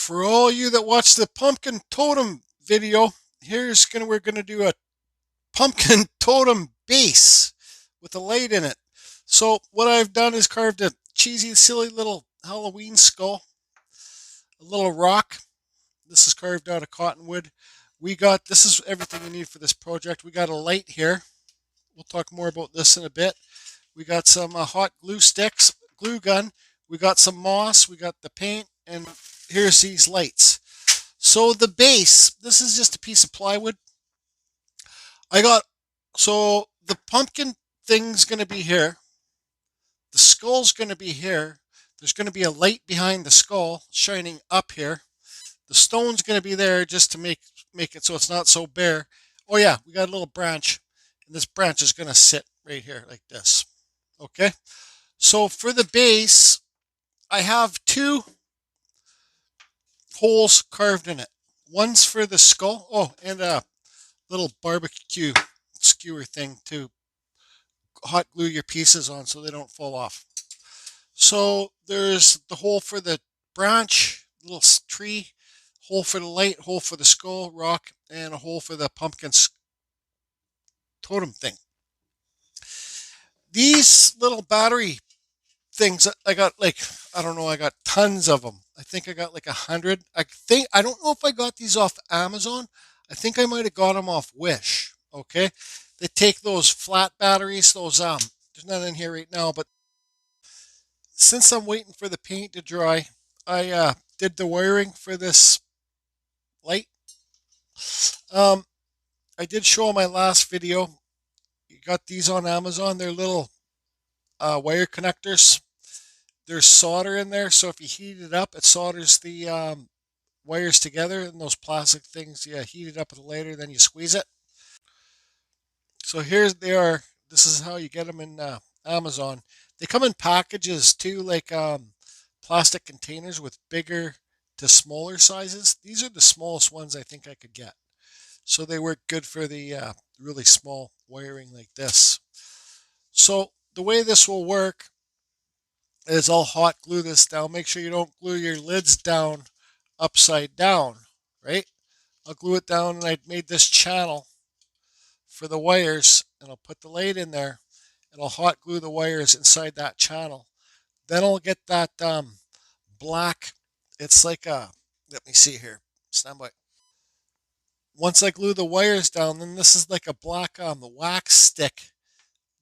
For all you that watch the pumpkin totem video, we're gonna do a pumpkin totem base with a light in it. So what I've done is carved a cheesy, silly little Halloween skull, a little rock. This is carved out of cottonwood. This is everything we need for this project. We got a light here. We'll talk more about this in a bit. We got some hot glue sticks, glue gun. We got some moss. We got the paint, and here's these lights. So the base, this is just a piece of plywood. I got, so the pumpkin thing's going to be here. The skull's going to be here. There's going to be a light behind the skull shining up here. The stone's going to be there just to make it so it's not so bare. Oh yeah, we got a little branch, and this branch is going to sit right here like this. Okay, so for the base, I have two holes carved in it. One's for the skull. Oh, and a little barbecue skewer thing to hot glue your pieces on so they don't fall off. So there's the hole for the branch, little tree, hole for the light, hole for the skull, rock, and a hole for the pumpkin totem thing. These little battery things, I got I don't know, I got tons of them. I think I got like 100. I don't know if I got these off Amazon. I think I might have got them off Wish. Okay, they take those flat batteries. There's none in here right now, but since I'm waiting for the paint to dry, I did the wiring for this light. Um, I did show in my last video. You got these on Amazon. They're little wire connectors. There's solder in there, so if you heat it up, it solders the wires together, and those plastic things, you heat it up with a lighter, then you squeeze it. So here they are. This is how you get them in Amazon. They come in packages too, like plastic containers with bigger to smaller sizes. These are the smallest ones I think I could get. So they work good for the really small wiring like this. So the way this will work is I'll hot glue this down. Make sure you don't glue your lids down upside down, right? I'll glue it down, and I made this channel for the wires, and I'll put the light in there, and I'll hot glue the wires inside that channel. Then I'll get that black, it's like let me see here, stand by. Once I glue the wires down, then this is like a black wax stick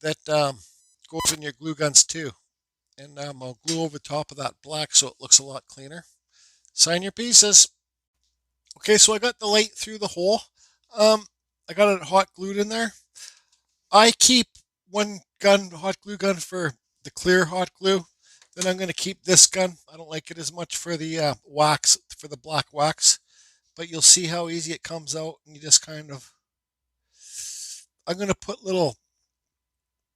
that goes in your glue guns too. And I'll glue over top of that black so it looks a lot cleaner. Sign your pieces. Okay, so I got the light through the hole. I got it hot glued in there. I keep one hot glue gun for the clear hot glue. Then I'm going to keep this gun. I don't like it as much for the wax, for the black wax. But you'll see how easy it comes out, and you just kind of... I'm going to put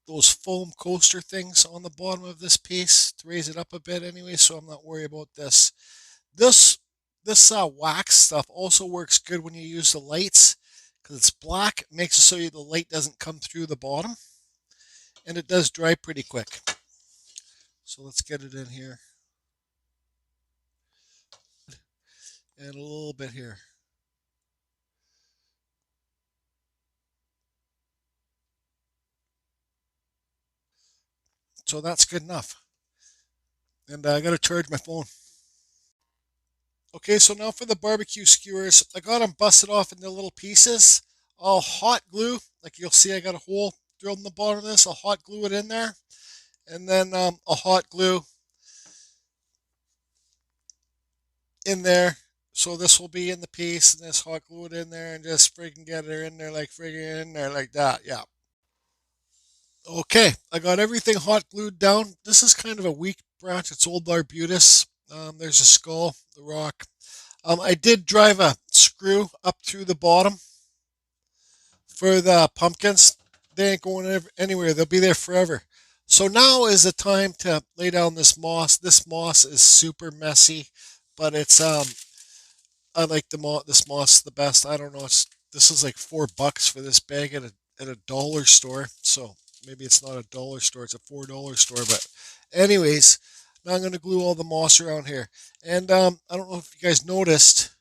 those foam coaster things on the bottom of this piece to raise it up a bit anyway, so I'm not worried about this. This wax stuff also works good when you use the lights, because it's black. It makes it so the light doesn't come through the bottom, and it does dry pretty quick. So let's get it in here. And a little bit here. So that's good enough. And I got to charge my phone. Okay, so now for the barbecue skewers, I got them busted off into little pieces. I'll hot glue, like you'll see I got a hole drilled in the bottom of this. I'll hot glue it in there. And then I'll hot glue in there. So this will be in the piece, and this hot glue it in there, and just freaking get it in there, like freaking in there like that. Yeah. Okay, I got everything hot glued down. This is kind of a weak branch. It's old arbutus. There's a skull, the rock. I did drive a screw up through the bottom for the pumpkins. They ain't going anywhere. They'll be there forever. So now is the time to lay down this moss. This moss is super messy, but it's I like this moss the best. I don't know. This is like $4 for this bag at a dollar store. So maybe it's not a dollar store. It's a $4 store. But anyways, Now I'm going to glue all the moss around here. And I don't know if you guys noticed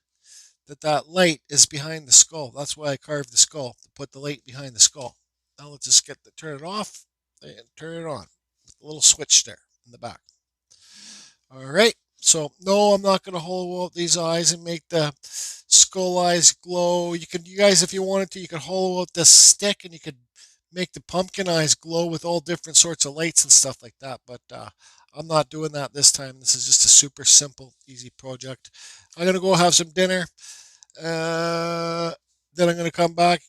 that light is behind the skull. That's why I carved the skull, to put the light behind the skull. Now let's just turn it off and turn it on. With the little switch there in the back. All right. So no, I'm not going to hollow out these eyes and make the skull eyes glow. You guys, if you wanted to, you could hollow out this stick and you could make the pumpkin eyes glow with all different sorts of lights and stuff like that. But I'm not doing that this time. This is just a super simple, easy project. I'm going to go have some dinner. Then I'm going to come back,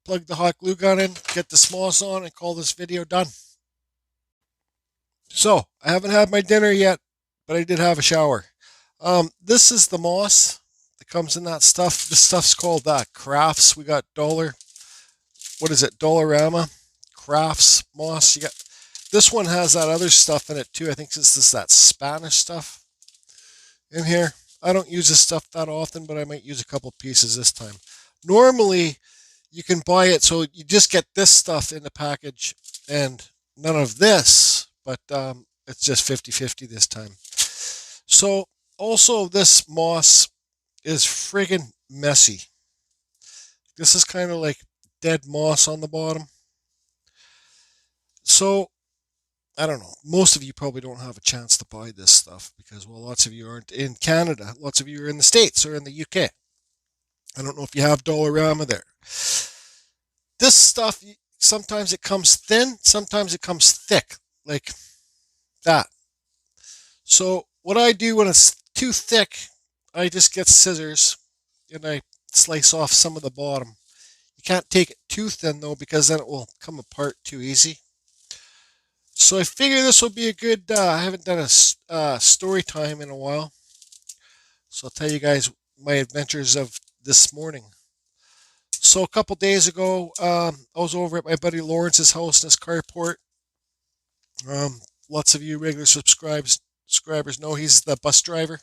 plug the hot glue gun in, get the smoss on, and call this video done. So, I haven't had my dinner yet, but I did have a shower. This is the moss that comes in that stuff. This stuff's called crafts. We got what is it, Dollarama crafts moss. You got this one has that other stuff in it too. I think this is that Spanish stuff in here. I don't use this stuff that often, but I might use a couple pieces this time. Normally, you can buy it, so you just get this stuff in the package and none of this, but it's just 50-50 this time. So, also, this moss is friggin' messy. This is kind of like dead moss on the bottom. So, I don't know. Most of you probably don't have a chance to buy this stuff because, well, lots of you aren't in Canada. Lots of you are in the States or in the UK. I don't know if you have Dollarama there. This stuff, sometimes it comes thin, sometimes it comes thick, like that. So what I do when it's too thick, I just get scissors and I slice off some of the bottom. You can't take it too thin though because then it will come apart too easy. So I figure this will be a good, I haven't done a story time in a while. So I'll tell you guys my adventures of this morning. So a couple days ago, I was over at my buddy Lawrence's house in his carport. Lots of you regular subscribers know he's the bus driver.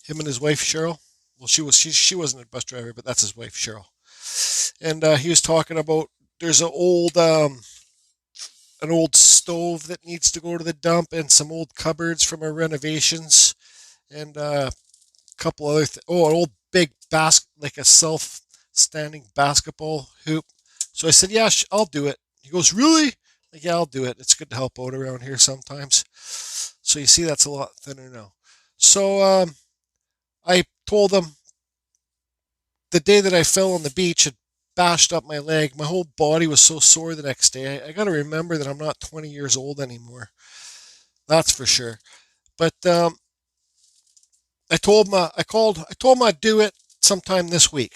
Him and his wife Cheryl. Well, she wasn't a bus driver, but that's his wife Cheryl. And he was talking about there's an old stove that needs to go to the dump and some old cupboards from our renovations and a couple other an old big like a self-standing basketball hoop. So I said, yeah, I'll do it. He goes, really? Like, yeah, I'll do it. It's good to help out around here sometimes. So you see, that's a lot thinner now. So I told him the day that I fell on the beach, it bashed up my leg. My whole body was so sore the next day. I got to remember that I'm not 20 years old anymore. That's for sure. But I told him I'd do it sometime this week.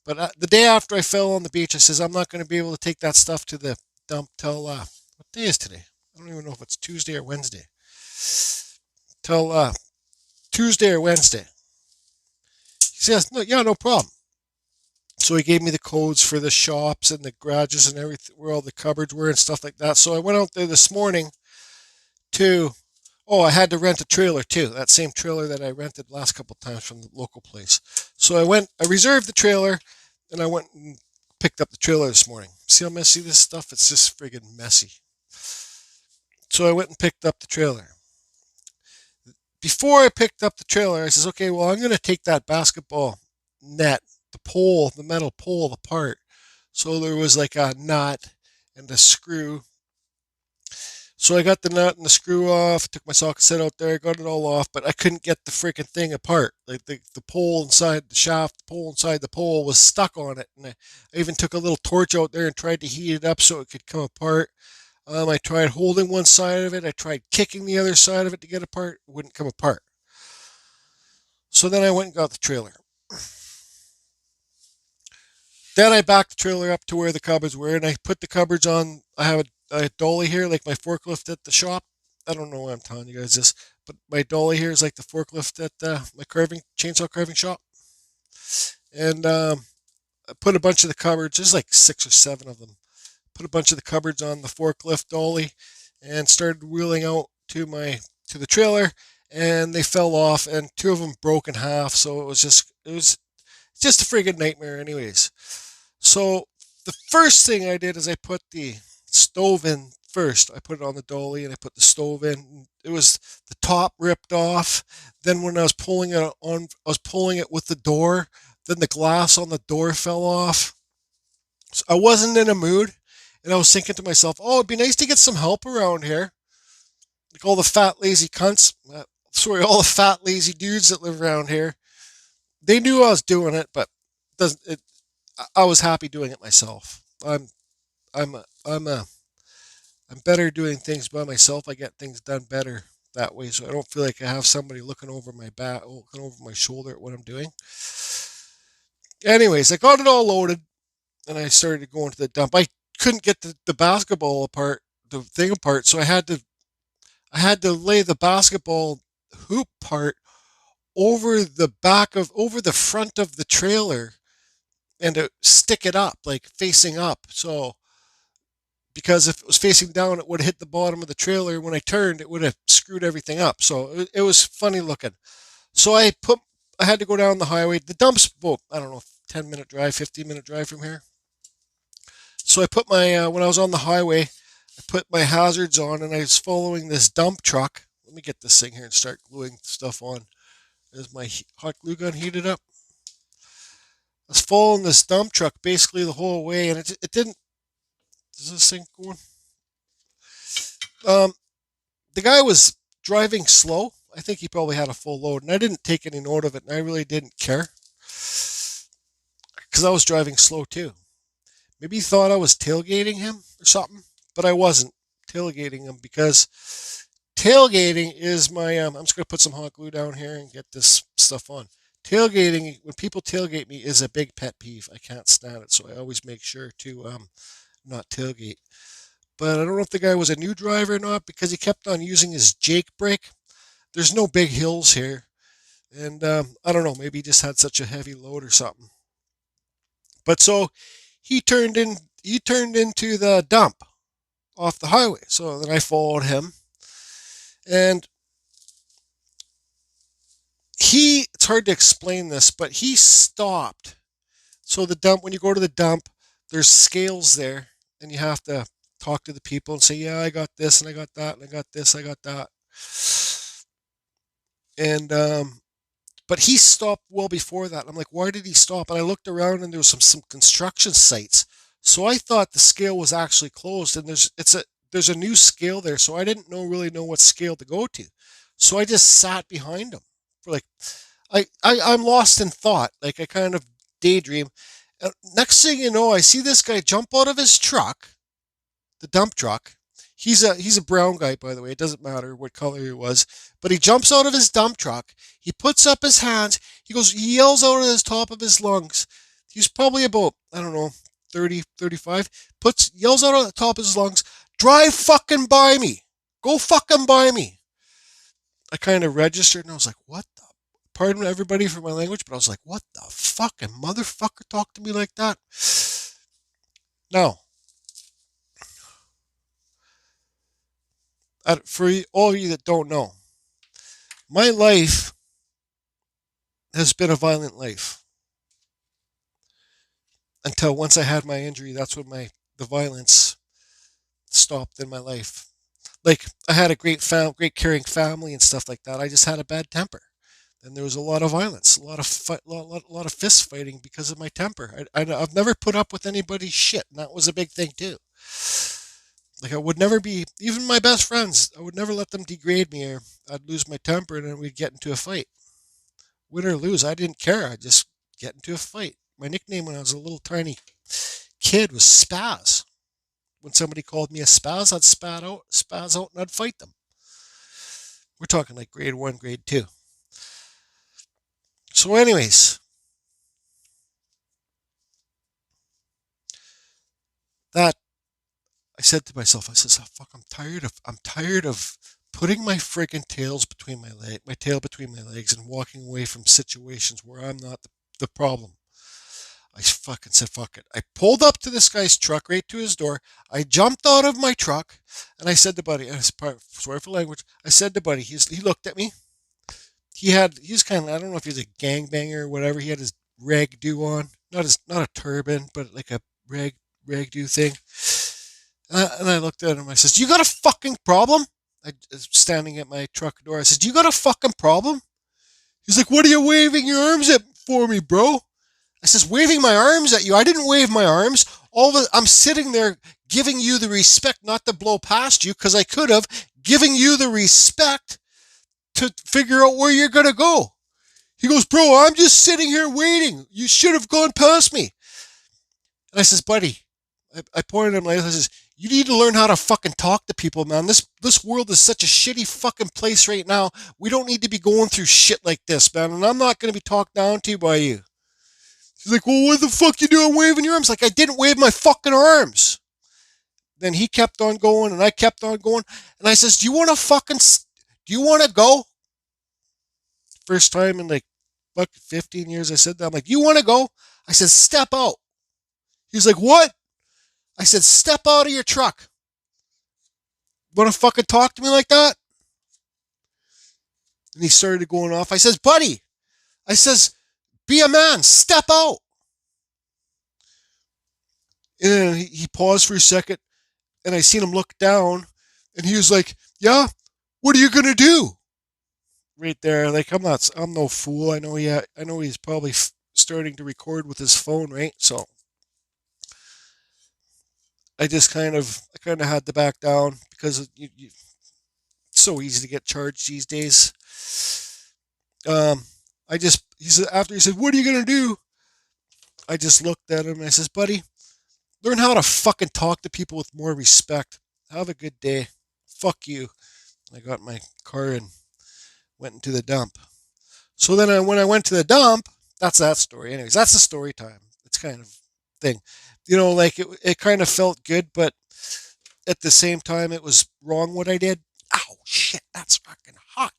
But the day after I fell on the beach, I says I'm not going to be able to take that stuff to the dump till what day is today? I don't even know if it's Tuesday or Wednesday. Till Tuesday or Wednesday. He says, no, yeah, no problem. So he gave me the codes for the shops and the garages and everything, where all the cupboards were and stuff like that. So I went out there this morning I had to rent a trailer too. That same trailer that I rented last couple times from the local place. So I reserved the trailer and I went and picked up the trailer this morning. See how messy this stuff? It's just friggin' messy. So I went and picked up the trailer. Before I picked up the trailer, I says, okay, well, I'm going to take that basketball net, the metal pole apart. So there was like a nut and a screw. So I got the nut and the screw off, took my socket set out there, got it all off, but I couldn't get the freaking thing apart. Like the pole inside the shaft, the pole inside the pole was stuck on it. And I even took a little torch out there and tried to heat it up so it could come apart. I tried holding one side of it. I tried kicking the other side of it to get apart. It wouldn't come apart. So then I went and got the trailer. Then I backed the trailer up to where the cupboards were, and I put the cupboards on. I have a dolly here, like my forklift at the shop. I don't know why I'm telling you guys this, but my dolly here is like the forklift at my chainsaw carving shop. And I put a bunch of the cupboards, there's like 6 or 7 of them. Put a bunch of the cupboards on the forklift dolly and started wheeling out to the trailer, and they fell off, and 2 of them broke in half. So it was just a friggin' nightmare, anyways. So the first thing I did is I put the stove in first. I put it on the dolly and I put the stove in. It was the top ripped off. Then when I was pulling it on, I was pulling it with the door. Then the glass on the door fell off. So I wasn't in a mood, and I was thinking to myself, "Oh, it'd be nice to get some help around here." Like all the fat lazy cunts. Sorry, all the fat lazy dudes that live around here. They knew I was doing it, but doesn't it? I was happy doing it myself. I'm a, I'm a I'm better doing things by myself. I get things done better that way, so I don't feel like I have somebody looking over my back, looking over my shoulder at what I'm doing. Anyways, I got it all loaded, and I started going to the dump. I couldn't get the basketball apart, the thing apart, so I had to lay the basketball hoop part over the front of the trailer and to stick it up, like facing up. So because if it was facing down, it would have hit the bottom of the trailer. When I turned, it would have screwed everything up. So it was funny looking. So I had to go down the highway. The dump's about, I don't know, 10-minute drive, 15-minute drive from here. So I put when I was on the highway, I put my hazards on and I was following this dump truck. Let me get this thing here and start gluing stuff on. Is my hot glue gun heated up? I was following this dump truck basically the whole way, and it didn't. Is this thing going? Um, the guy was driving slow. I think he probably had a full load, and I didn't take any note of it, and I really didn't care because I was driving slow too. Maybe he thought I was tailgating him or something, but I wasn't tailgating him because tailgating is my. I'm just gonna put some hot glue down here and get this stuff on. Tailgating, when people tailgate me, is a big pet peeve. I can't stand it, so I always make sure to not tailgate. But I don't know if the guy was a new driver or not because he kept on using his Jake brake. There's no big hills here, and I don't know. Maybe he just had such a heavy load or something. But so he turned in. He turned into the dump off the highway. So then I followed him, and it's hard to explain this, but he stopped. So the dump, when you go to the dump, there's scales there, and you have to talk to the people and say, "Yeah, I got this, and I got that, and I got this, I got that." And but he stopped well before that. I'm like, why did he stop? And I looked around, and there was some construction sites. So I thought the scale was actually closed, and there's a new scale there. So I didn't really know what scale to go to. So I just sat behind him for like I'm lost in thought. Like I kind of daydream. Next thing you know, I see this guy jump out of his truck, the dump truck. He's a brown guy, by the way. It doesn't matter what color he was, but he jumps out of his dump truck. He puts up his hands. He yells out of the top of his lungs. He's probably about, I don't know, 30, 35. Yells out of the top of his lungs, "Drive fucking by me. Go fucking by me." I kind of registered and I was like, what the? Pardon everybody for my language, but I was like, what the fucking motherfucker talk to me like that? Now, for all of you that don't know, my life has been a violent life until once I had my injury. That's when the violence stopped in my life. Like I had a great caring family and stuff like that. I just had a bad temper, and there was a lot of violence, a lot of lot of fist fighting because of my temper. I've never put up with anybody's shit, and that was a big thing too. Like I would never be even my best friends. I would never let them degrade me, or I'd lose my temper, and then we'd get into a fight. Win or lose, I didn't care. I just get into a fight. My nickname when I was a little tiny kid was Spaz. When somebody called me a spaz, I'd spaz out, and I'd fight them. We're talking like grade one, grade two. So, anyways, that I said to myself, I says, oh, "Fuck, I'm tired of putting my friggin' my tail between my legs, and walking away from situations where I'm not the problem." I fucking said, "Fuck it." I pulled up to this guy's truck, right to his door. I jumped out of my truck, and I said to Buddy, sorry for language. I said to Buddy, he looked at me. He's kind of, I don't know if he's a gangbanger or whatever. He had his rag do on, not a turban, but like a rag do thing. And I looked at him. I says, "You got a fucking problem?" I was standing at my truck door. I says, "Do you got a fucking problem?" He's like, "What are you waving your arms at for me, bro?" I says, "Waving my arms at you? I didn't wave my arms. I'm sitting there giving you the respect not to blow past you because I could have, giving you the respect to figure out where you're going to go." He goes, "Bro, I'm just sitting here waiting. You should have gone past me." And I says, "Buddy," I pointed at him later. I says, "You need to learn how to fucking talk to people, man. This world is such a shitty fucking place right now. We don't need to be going through shit like this, man. And I'm not going to be talked down to by you." He's like, "Well, what the fuck you doing waving your arms?" Like, I didn't wave my fucking arms. Then he kept on going, and I kept on going. And I says, do you want to go? First time in like, fuck, 15 years I said that. I'm like, "You want to go?" I said, "Step out." He's like, "What?" I said, "Step out of your truck. Want to fucking talk to me like that?" And he started going off. I says, "Buddy," I says, "be a man. Step out." And then he paused for a second, and I seen him look down, and he was like, "Yeah, what are you gonna do?" Right there, like I'm no fool. I know he's probably starting to record with his phone, right? So I kind of had to back down because it's so easy to get charged these days. He said after he said, "What are you gonna do?" I just looked at him and I says, "Buddy, learn how to fucking talk to people with more respect. Have a good day. Fuck you." I got in my car and went into the dump. So then when I went to the dump, that's that story. Anyways, that's the story time. It's kind of thing. Like it kind of felt good, but at the same time, it was wrong what I did. Ow, shit, that's fucking hot.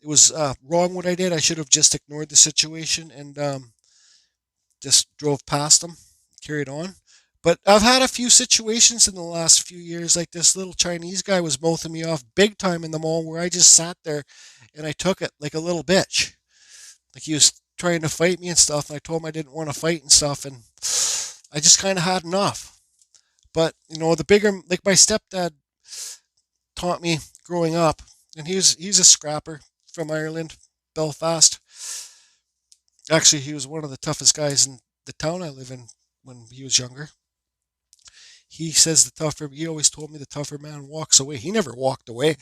It was wrong what I did. I should have just ignored the situation and just drove past them, carried on. But I've had a few situations in the last few years, like this little Chinese guy was mouthing me off big time in the mall where I just sat there and I took it like a little bitch. Like he was trying to fight me and stuff, and I told him I didn't want to fight and stuff, and I just kind of had enough. But the bigger, like my stepdad taught me growing up, and he's a scrapper from Ireland, Belfast. Actually, he was one of the toughest guys in the town I live in when he was younger. He says he always told me the tougher man walks away. He never walked away.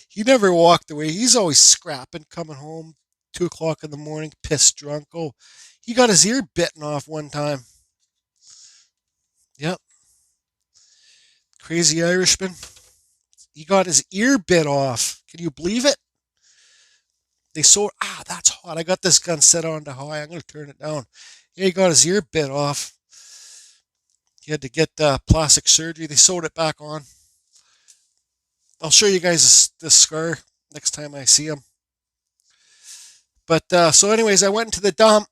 He never walked away. He's always scrapping, coming home 2 o'clock in the morning, pissed drunk. Oh, he got his ear bitten off one time. Yep, crazy Irishman. He got his ear bit off. Can you believe it? That's hot. I got this gun set on to high. I'm going to turn it down. Yeah, he got his ear bit off. He had to get plastic surgery. They sewed it back on. I'll show you guys this scar next time I see him. But so, anyways, I went into the dump,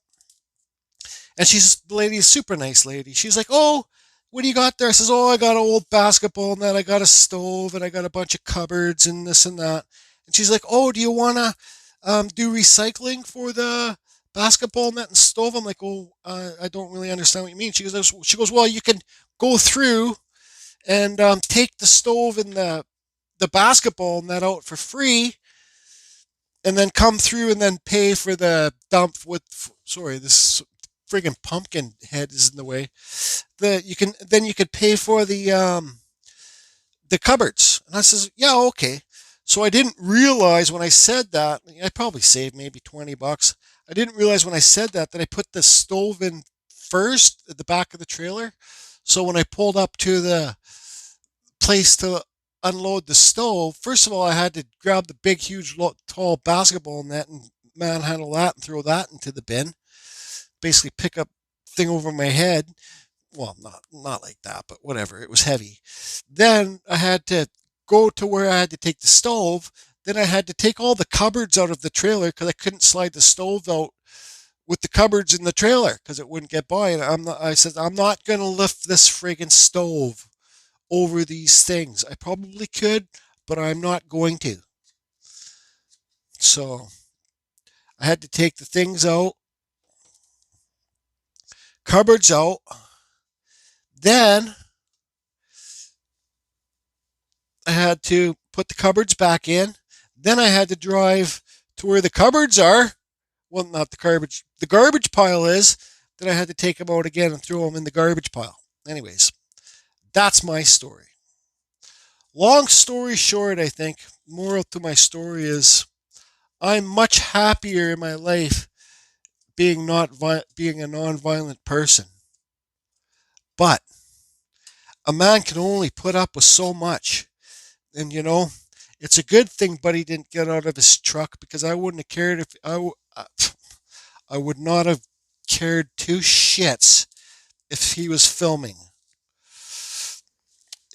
and the lady's super nice lady. She's like, "Oh, what do you got there?" I says, "Oh, I got an old basketball net. I got a stove, and I got a bunch of cupboards and this and that." And she's like, "Oh, do you want to do recycling for the basketball net and stove?" I'm like, "Oh, I don't really understand what you mean." She goes, "Well, you can go through and take the stove and the basketball net out for free, and then come through and then pay for the dump with." Sorry, this friggin' pumpkin head is in the way. You could pay for the cupboards. And I says, "Yeah, okay." So I didn't realize when I said that, I probably saved maybe $20. I didn't realize when I said that I put the stove in first at the back of the trailer. So when I pulled up to the place to unload the stove, first of all, I had to grab the big, huge, tall basketball net and manhandle that and throw that into the bin. Basically, pick up thing over my head. Well, not like that, but whatever. It was heavy. Then I had to go to where I had to take the stove. Then I had to take all the cupboards out of the trailer because I couldn't slide the stove out with the cupboards in the trailer because it wouldn't get by. And I said, "I'm not going to lift this friggin' stove over these things. I probably could, but I'm not going to." So I had to take the things out, cupboards out, Then I had to put the cupboards back in. Then I had to drive to where the cupboards are. Well, not the garbage pile is. Then I had to take them out again and throw them in the garbage pile. Anyways, that's my story. Long story short, I think, moral to my story is I'm much happier in my life being a non-violent person. But a man can only put up with so much. And it's a good thing Buddy didn't get out of his truck, because I wouldn't have cared if I would not have cared two shits if he was filming.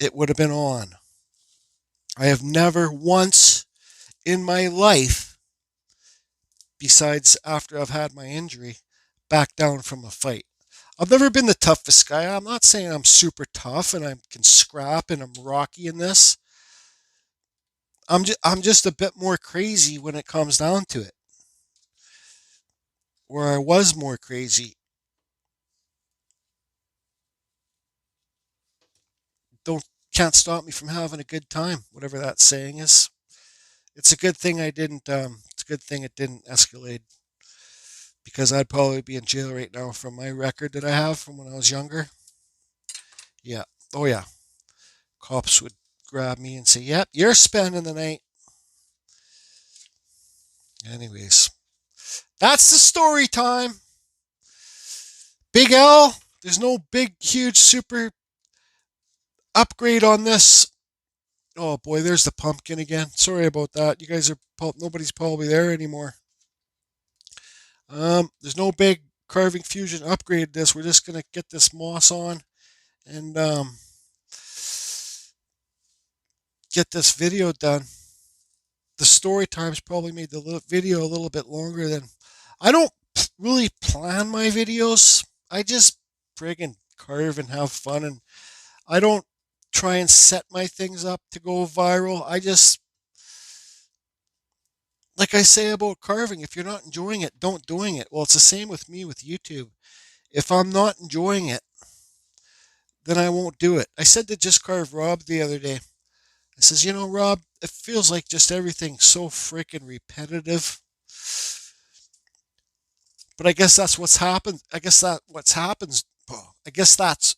It would have been on. I have never once in my life, besides after I've had my injury, backed down from a fight. I've never been the toughest guy. I'm not saying I'm super tough and I can scrap and I'm rocky in this. I'm just a bit more crazy when it comes down to it. Where I was more crazy. Don't Can't stop me from having a good time, whatever that saying is. It's a good thing I didn't. It's a good thing it didn't escalate, because I'd probably be in jail right now from my record that I have from when I was younger. Yeah. Oh yeah. Cops would grab me and say, "Yep, you're spending the night." Anyways, that's the story time. Big L. There's no big, huge, super upgrade on this. Oh boy, there's the pumpkin again. Sorry about that. You guys are nobody's probably there anymore. There's no big carving fusion upgrade. This we're just gonna get this moss on and get this video done. The story times probably made the video a little bit longer than. I don't really plan my videos. I just friggin' carve and have fun, and I don't try and set my things up to go viral. I just, like I say about carving, if you're not enjoying it, don't doing it. Well, it's the same with me with YouTube. If I'm not enjoying it, then I won't do it. I said to Just Carve Rob the other day. I says, Rob, it feels like just everything's so freaking repetitive. But I guess that's what's happened. I guess that what's happens. I guess that's.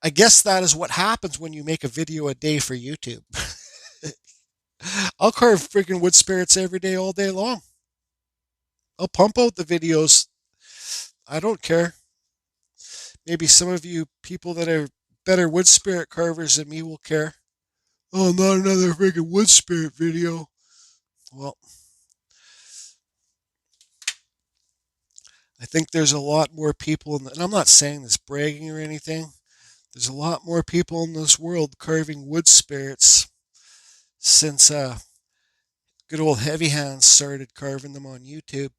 I guess that is what happens when you make a video a day for YouTube. I'll carve freaking wood spirits every day, all day long. I'll pump out the videos. I don't care. Maybe some of you people that are better wood spirit carvers than me will care. Oh, not another freaking wood spirit video. Well, I think there's a lot more people, and I'm not saying this bragging or anything. There's a lot more people in this world carving wood spirits since good old Heavy Hands started carving them on YouTube.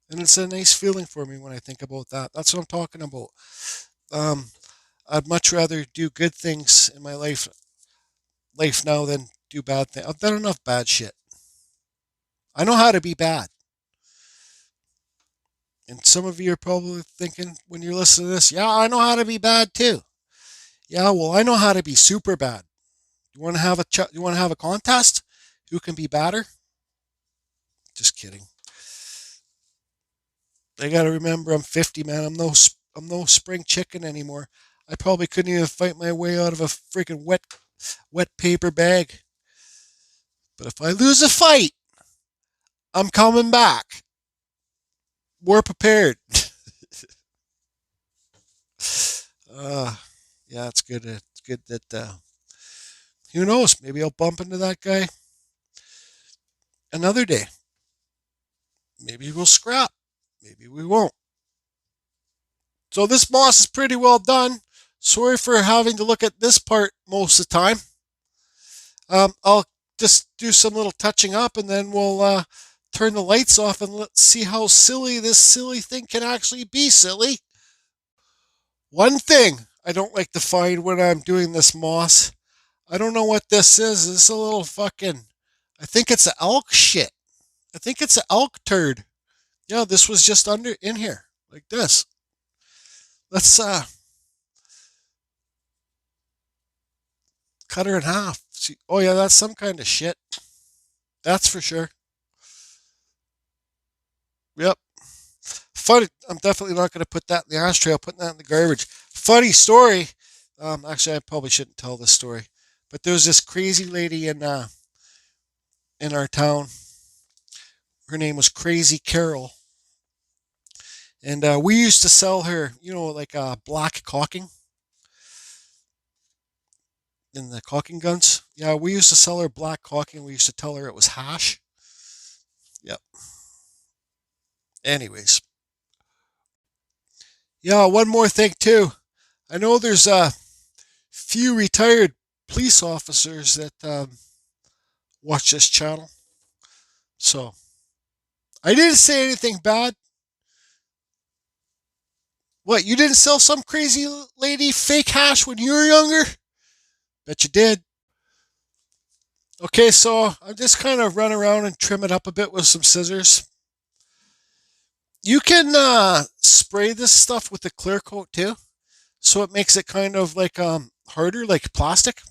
And it's a nice feeling for me when I think about that. That's what I'm talking about. Um, I'd much rather do good things in my life now than do bad things. I've done enough bad shit. I know how to be bad. And some of you are probably thinking when you're listening to this, yeah, I know how to be bad too. Yeah, well, I know how to be super bad. You want to have you want to have a contest? Who can be badder? Just kidding. I got to remember I'm 50, man. I'm no spring chicken anymore. I probably couldn't even fight my way out of a freaking wet paper bag. But if I lose a fight, I'm coming back. More prepared. uh, yeah, it's good. It's good that who knows? Maybe I'll bump into that guy another day. Maybe we'll scrap. Maybe we won't. So this moss is pretty well done. Sorry for having to look at this part most of the time. I'll just do some little touching up, and then we'll turn the lights off and let's see how silly this silly thing can actually be silly. One thing I don't like to find when I'm doing this moss, I don't know what this is. It's a little fucking, I think it's an elk shit. I think it's an elk turd. Yeah, this was just under in here, like this. Let's cut her in half. See, oh yeah, that's some kind of shit. That's for sure. Yep. Funny. I'm definitely not going to put that in the ashtray. I'm putting that in the garbage. Funny story. Actually, I probably shouldn't tell this story, but there was this crazy lady in our town. Her name was Crazy Carol, and we used to sell her, like black caulking in the caulking guns. Yeah, we used to sell her black caulking. We used to tell her it was hash. Yep. Anyways, yeah. One more thing too. I know there's a few retired police officers that watch this channel. So I didn't say anything bad. What, you didn't sell some crazy lady fake hash when you were younger? Bet you did. Okay, so I'm just kind of run around and trim it up a bit with some scissors. You can spray this stuff with a clear coat too, so it makes it kind of like harder, like plastic.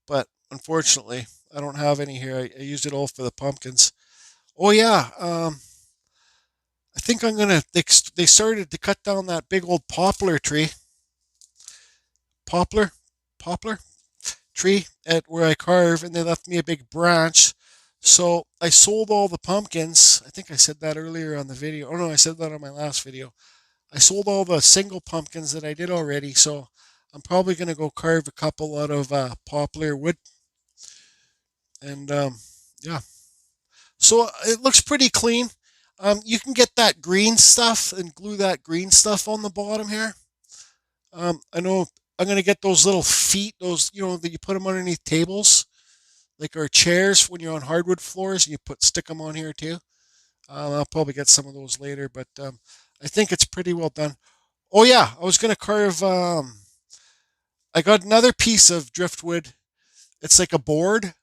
But unfortunately, I don't have any here. I used it all for the pumpkins. Oh yeah, I think I'm gonna. They started to cut down that big old poplar tree, poplar, poplar tree at where I carve, and they left me a big branch. So I sold all the pumpkins. I think I said that earlier on the video. Oh no, I said that on my last video. I sold all the single pumpkins that I did already. So I'm probably gonna go carve a couple out of poplar wood, and yeah. So it looks pretty clean. You can get that green stuff and glue that green stuff on the bottom here. I know I'm gonna get those little feet, those that you put them underneath tables, like our chairs when you're on hardwood floors, and you stick them on here too. I'll probably get some of those later, but I think it's pretty well done. Oh yeah, I was gonna carve. I got another piece of driftwood. It's like a board,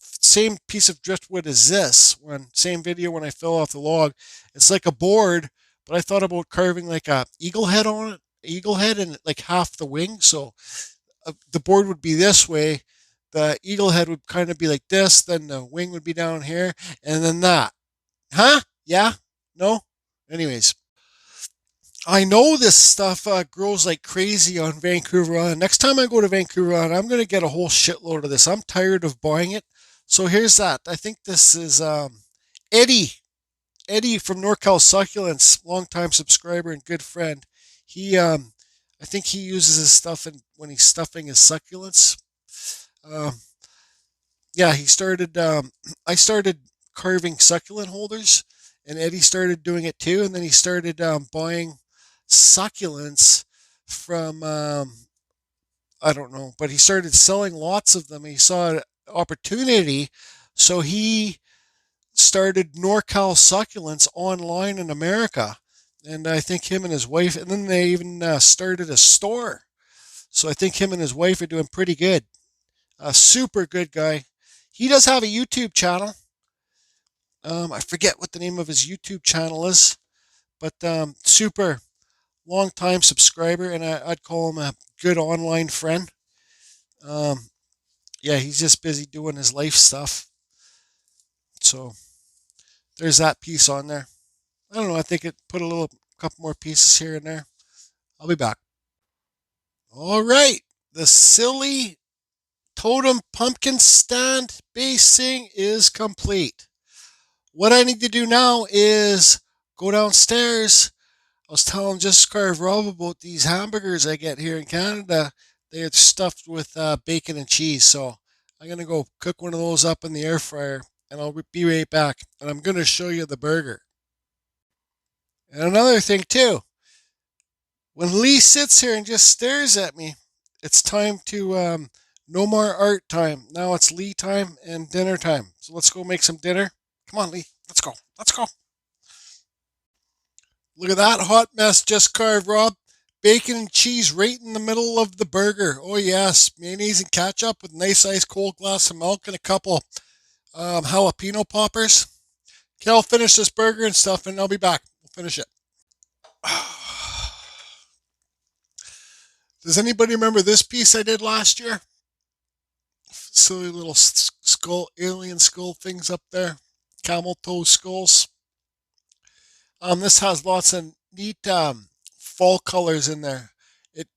same piece of driftwood as this one. Same video when I fell off the log. It's like a board, but I thought about carving like a eagle head on it, eagle head, and like half the wing. So the board would be this way. The eagle head would kind of be like this. Then the wing would be down here, and then that. Huh? Yeah? No? Anyways, I know this stuff grows like crazy on Vancouver Island. Next time I go to Vancouver Island, I'm going to get a whole shitload of this. I'm tired of buying it. So here's that. I think this is Eddie. Eddie from NorCal Succulents, longtime subscriber and good friend. I think he uses his stuff when he's stuffing his succulents. Um, yeah, he started. I started carving succulent holders, and Eddie started doing it too. And then he started buying succulents from I don't know, but he started selling lots of them. He saw an opportunity, so he started NorCal Succulents online in America. And I think him and his wife, and then they even started a store. So I think him and his wife are doing pretty good. A super good guy. He does have a YouTube channel. I forget what the name of his YouTube channel is, but super long time subscriber, and I'd call him a good online friend. Um, yeah, he's just busy doing his life stuff. So there's that piece on there. I don't know. I think it put a little couple more pieces here and there. I'll be back. All right, the silly totem pumpkin stand basing is complete. What I need to do now is go downstairs. I was telling just Carve Rob about these hamburgers I get here in Canada. They're stuffed with bacon and cheese. So I'm going to go cook one of those up in the air fryer, and I'll be right back. And I'm going to show you the burger. And another thing, too, when Lee sits here and just stares at me, it's time to no more art time. Now it's Lee time and dinner time. So let's go make some dinner. Come on, Lee. Let's go. Let's go. Look at that hot mess just carved, Rob. Bacon and cheese right in the middle of the burger. Oh, yes. Mayonnaise and ketchup with nice ice cold glass of milk and a couple jalapeno poppers. Okay, I'll finish this burger and stuff, and I'll be back. We'll finish it. Does anybody remember this piece I did last year? Silly little skull, alien skull things up there. Camel toe skulls. This has lots of neat fall colors in there.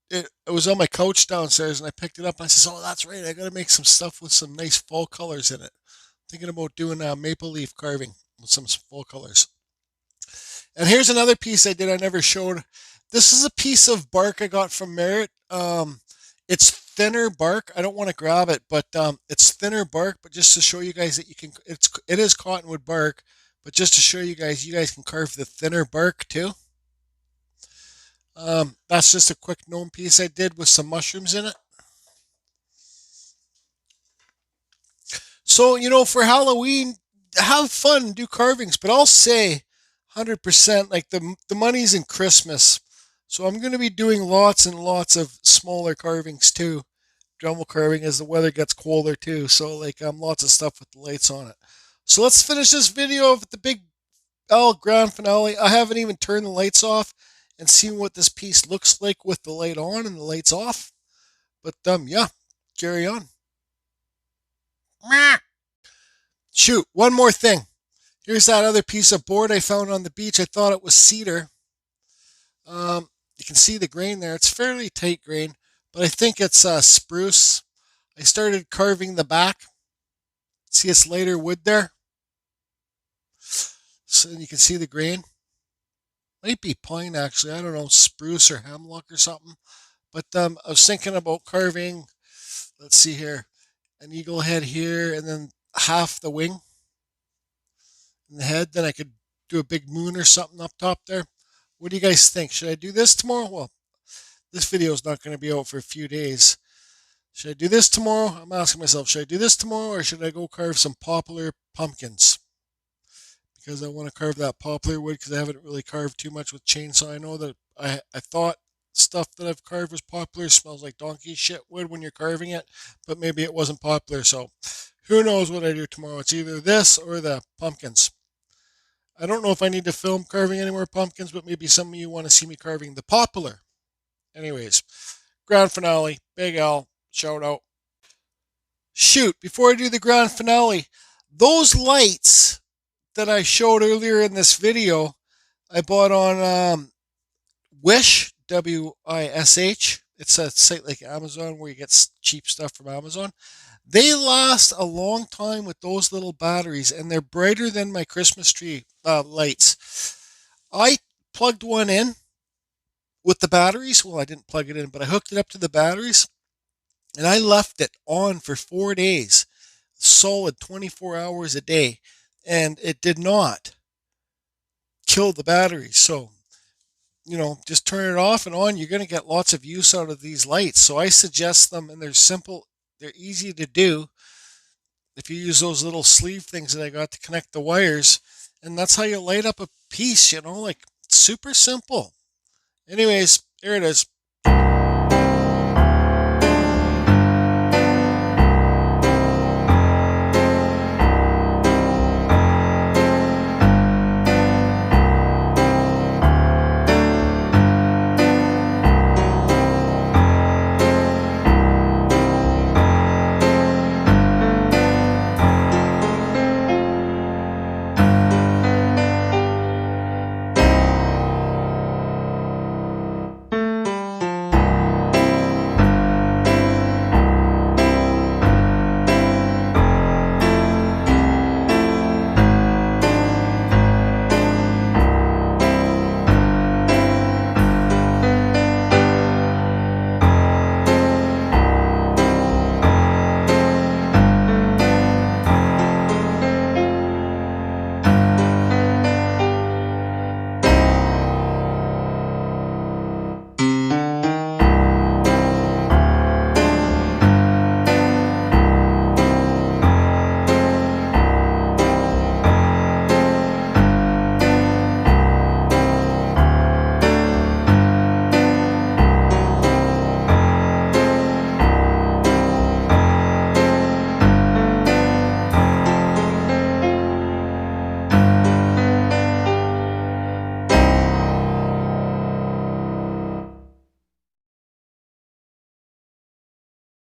It was on my couch downstairs, and I picked it up. And I said, "Oh, that's right. I got to make some stuff with some nice fall colors in it." Thinking about doing maple leaf carving with some fall colors. And here's another piece I did I never showed. This is a piece of bark I got from Merritt. It's thinner bark. I don't want to grab it, but it's thinner bark. But just to show you guys that it is cottonwood bark. But just to show you guys can carve the thinner bark too. That's just a quick gnome piece I did with some mushrooms in it. So, for Halloween, have fun, do carvings, but I'll say 100% like the money's in Christmas. So I'm going to be doing lots and lots of smaller carvings too. Dremel carving as the weather gets colder too. So like lots of stuff with the lights on it. So let's finish this video with the big grand finale. I haven't even turned the lights off and seen what this piece looks like with the light on and the lights off. But yeah, carry on. Shoot, one more thing. Here's that other piece of board I found on the beach. I thought it was cedar. You can see the grain there. It's fairly tight grain, but I think it's spruce. I started carving the back. See, it's lighter wood there. So you can see the grain. Might be pine actually. I don't know, spruce or hemlock or something. But I was thinking about carving. Let's see here, an eagle head here, and then half the wing in the head. Then I could do a big moon or something up top there. What do you guys think? Should I do this tomorrow? Well, this video is not going to be out for a few days. Should I do this tomorrow? I'm asking myself, should I do this tomorrow or should I go carve some poplar pumpkins? Because I want to carve that poplar wood because I haven't really carved too much with chainsaw. I know that I thought stuff that I've carved was poplar smells like donkey shit wood when you're carving it, but maybe it wasn't poplar. So who knows what I do tomorrow? It's either this or the pumpkins. I don't know if I need to film carving any more pumpkins, but maybe some of you want to see me carving the poplar. Anyways, grand finale, Big Al, shout out. Shoot, before I do the grand finale, those lights that I showed earlier in this video, I bought on Wish, Wish. It's a site like Amazon where you get cheap stuff from Amazon. They last a long time with those little batteries, and they're brighter than my Christmas tree lights. I plugged one in with the batteries. Well, I didn't plug it in, but I hooked it up to the batteries, and I left it on for 4 days, solid 24 hours a day, and it did not kill the batteries. So, just turn it off and on. You're going to get lots of use out of these lights. So I suggest them, and they're simple. They're easy to do if you use those little sleeve things that I got to connect the wires. And that's how you light up a piece, like super simple. Anyways, here it is.